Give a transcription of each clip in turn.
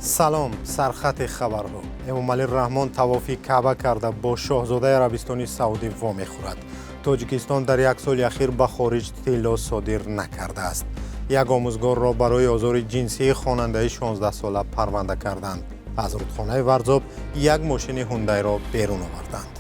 سلام، سرخط خبرها. امامعلی رحمان طوافی کعبه کرده با شاهزاده عربستان سعودی وام خورد. تاجیکستان در یک سال اخیر به خارج طلا صادر نکرده است. یک آموزگار را برای آزار جنسی خواننده 16 ساله پرونده کردند. از رودخانه ورزاب یک ماشین هوندای را بیرون آوردند.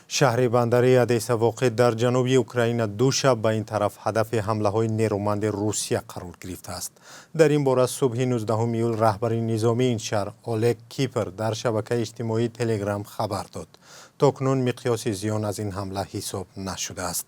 شهر بندری ادیسا واقع در جنوب اوکراین دو شب به این طرف هدف حمله های نیرومند روسیه قرار گرفته است. در این باره صبح 19 ایول رهبر نظامی این شهر اولگ کیپر در شبکه اجتماعی تلگرام خبر داد. تاکنون مقیاس زیان از این حمله حساب نشده است.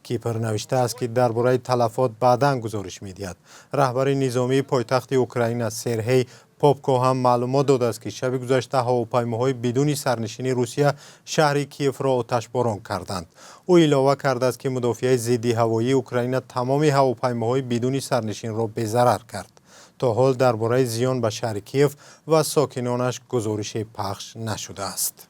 کیپر نوشته است که درباره تلفات بعداً گزارش می‌دهد. رهبر نظامی پایتخت اوکراین سرهی پاپکو هم معلومات داده است که شب گذشته هواپیماهای بدون سرنشین روسیه شهر کیف را آتشباران کردند. او علاوه کرده است که مدافع ضد هوایی اوکراین تمام هواپیماهای بدون سرنشین را بی‌ضرر کرد. تا حال درباره زیان به شهر کیف و ساکنانش گزارش پخش نشده است.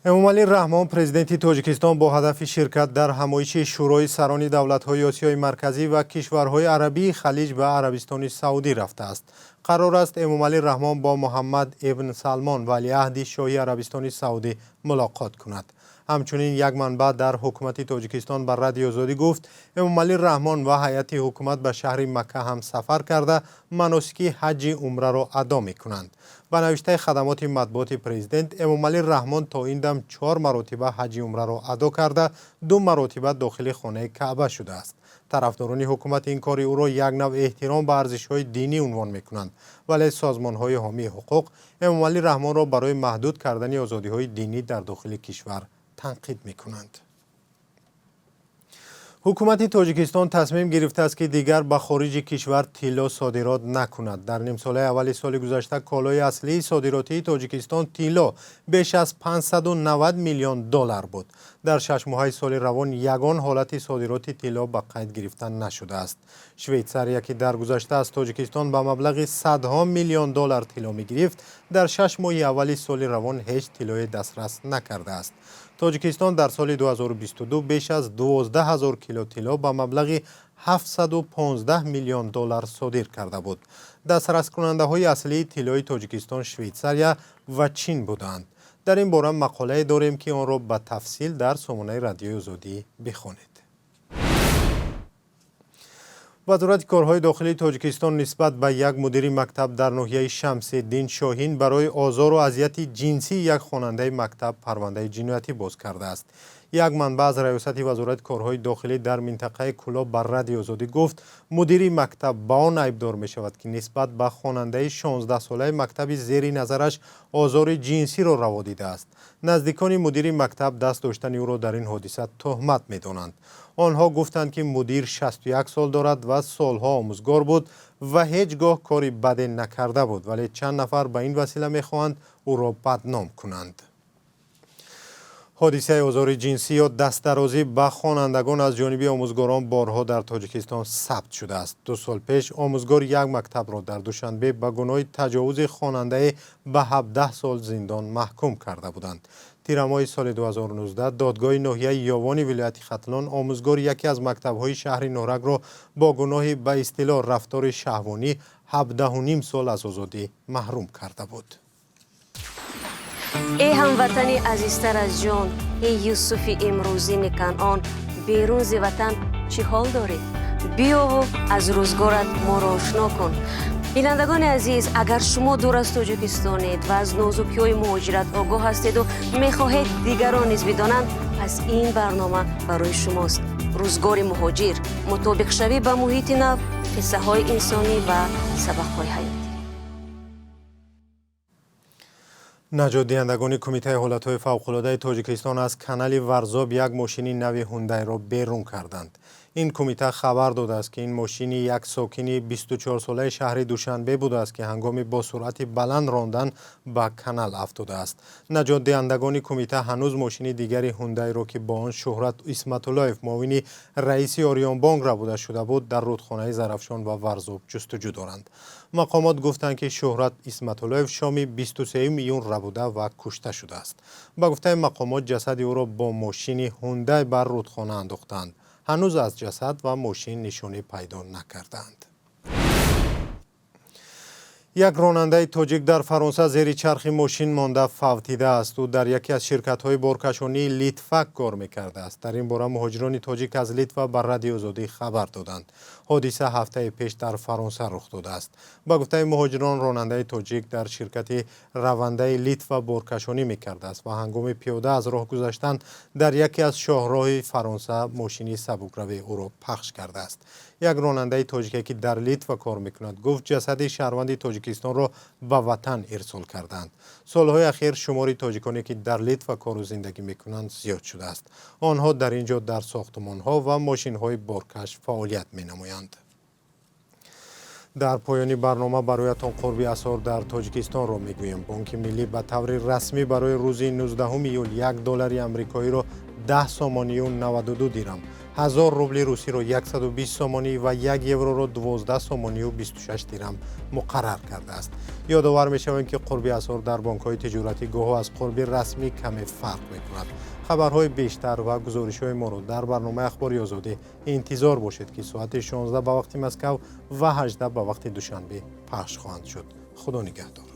امامعلی رحمان پرزیدنت تاجیکستان با هدف شرکت در همایش شورای سران دولت‌های آسیای مرکزی و کشورهای عربی خلیج به عربستان سعودی رفته است. قرار است امامعلی رحمان با محمد ابن سلمان ولیعهد شاهی عربستان سعودی ملاقات کند. همچنین یک منبع در حکومت تاجیکستان بر رادیو آزادی گفت امامعلی رحمان و هیئت حکومت به شهر مکه هم سفر کرده مناسک حج عمره را ادا می‌کنند. به نوشته خدمات مطبوعات پرزیدنت امامعلی رحمان تا این دم 4 مرتبه حج عمره را ادا کرده 2 مرتبه داخل خانه کعبه شده است. طرفداران حکومت این کار او را یک نوع احترام به ارزش‌های دینی عنوان می‌کنند، ولی سازمان‌های حامی حقوق امامعلی رحمان را برای محدود کردن آزادی‌های دینی در داخل کشور تنقید می‌کنند. حکومت تاجیکستان تصمیم گرفته است که دیگر به خارج کشور طلا صادرات نکند. در نیم ساله اول سال گذشته کالای اصلی صادراتی تاجیکستان طلا بیش از 590 میلیون دلار بود. در 6 ماه سال روان یگان حالت صادرات طلا به قید گرفتن نشده است. شویتساریا که در گذشته از تاجیکستان به مبلغ صدها میلیون دلار طلا می‌گرفت، در 6 ماه اول سال روان هیچ طلای دسترس نکرده است. تاجیکستان در سال 2022 بیش از 12,000 کیلو طلا به مبلغ 715 میلیون دلار صادر کرده بود. دسترس کننده های اصلی طلای تاجیکستان شویتساریا و چین بودند. در این باره مقاله داریم که آن را به تفصیل در سامانه رادیوی آزادی بخوانید. وزارت کارهای داخلی تاجیکستان نسبت به یک مدیر مکتب در ناحیه شمس الدین شاهین برای آزار و اذیت جنسی یک خواننده مکتب پرونده جنایتی باز کرده است. یک منبع از ریاست وزارت کارهای داخلی در منطقه کلاب بر رادیو آزادی گفت مدیر مکتب با آن ایبدار می شود که نسبت به خواننده 16 ساله مکتب زیر نظرش آزار جنسی را روا دیده است. نزدیکان مدیر مکتب دست داشتن او را در این حادثه تهمت می دانند. آنها گفتند که مدیر 61 سال دارد و سالها آموزگار بود و هیچگاه کاری بدی نکرده بود، ولی چند نفر به این وسیله می‌خواهند او را بدنام کنند. حادثه آزار جنسی یا دستدرازی به خوانندگان از جانب آموزگاران بارها در تاجیکستان ثبت شده است. 2 سال پیش آموزگار یک مکتب را در دوشنبه به گناه تجاوز خواننده به 17 سال زندان محکوم کرده بودند. تیر ماه سال 2019 دادگاه ناحیه یاوان ولایت ختلان آموزگار یکی از مکتب‌های شهر نورگ را با گناه به اصطلاح رفتار شهوانی 17.5 سال از آزادی محروم کرده بود. ای هموطنی عزیزتر از جان، ای یوسف امروزین کنعان، بیرون ز وطن چی حال داری؟ بیا و از روزگارت ما را آشنا کن. بینندگان عزیز، اگر شما دور از تاجیکستانید و از نازکی‌های مهاجرت آگاه هستید و می‌خواهید دیگران نیز بدانند، پس این برنامه برای شماست. روزگار مهاجر، مطابق شوی به محیط نو، قصه‌های انسانی و سبق‌های حیاتی. نجات دهندگان کمیته حالت‌های فوق‌العاده تاجیکستان از کانال ورزاب یک ماشین نو هوندای را بیرون کردند. این کمیته خبر داده است که این ماشین یک ساکن 24 ساله شهر دوشنبه بوده است که هنگام با سرعت بلند راندن به کانال افتاده است. نجات دهندگان کمیته هنوز ماشین دیگری هوندای را که با آن شهرت اسمت الله معاون رئیس آریان بانک ربوده شده بود در رودخانه زرافشان و ورزاب جستجو دارند. مقامات گفتند که شهرت اسمت الله شام 23 میلیون ربوده و کشته شده است. با گفته مقامات جسد او را با ماشین هوندای بر رودخانه انداختند. هنوز از جسد و ماشین نشانی پیدا نکردند. یک راننده تاجیک در فرانسه زیر چرخ ماشین مانده فوتیده است. او در یکی از شرکت‌های بارکشانی لیتوا کار می‌کرده است. در این باره مهاجران تاجیک از لیتوا بر رادیو آزادی خبر دادند. حادثه هفته پیش در فرانسه رخ داده است. با گفته مهاجران، راننده تاجیک در شرکت رونده لیتوا بارکشانی می‌کرده است و هنگام پیاده از راه گذشتن در یکی از شاهراه فرانسه ماشینی سبکروی او را پخش کرده است. یک راننده تاجیکی که در لیتوا کار می‌کند گفت جسد شهروند تاجیکستان را به وطن ارسال کردند. سالهای اخیر شمار تاجیکانی که در لیتوا کار و زندگی می‌کنند زیاد شده است. آنها در اینجا در ساختمان‌ها و ماشین‌های بارکش فعالیت می‌نمایند. در پایان برنامه برایتان قرب اسعار در تاجیکستان را میگویم. بانک ملی به طور رسمی برای روز 19 یول $1 آمریکایی را 10 سامانی و 92 دیرم، 1000 روبل روسی را 120 سامانی و 1 یورو را 12 سامانی و 26 دیرم مقرر کرده است. یادآور می‌شویم که قرب اسعار در بانک‌های تجارتی گاه از قرب رسمی کمی فرق می‌کند. خبرهای بیشتر و گزارش‌های ما را در برنامه اخباری آزادی انتظار باشید که ساعت 16 به وقت مسکو و 18 به وقت دوشنبه پخش خواهند شد. خدا نگهدار.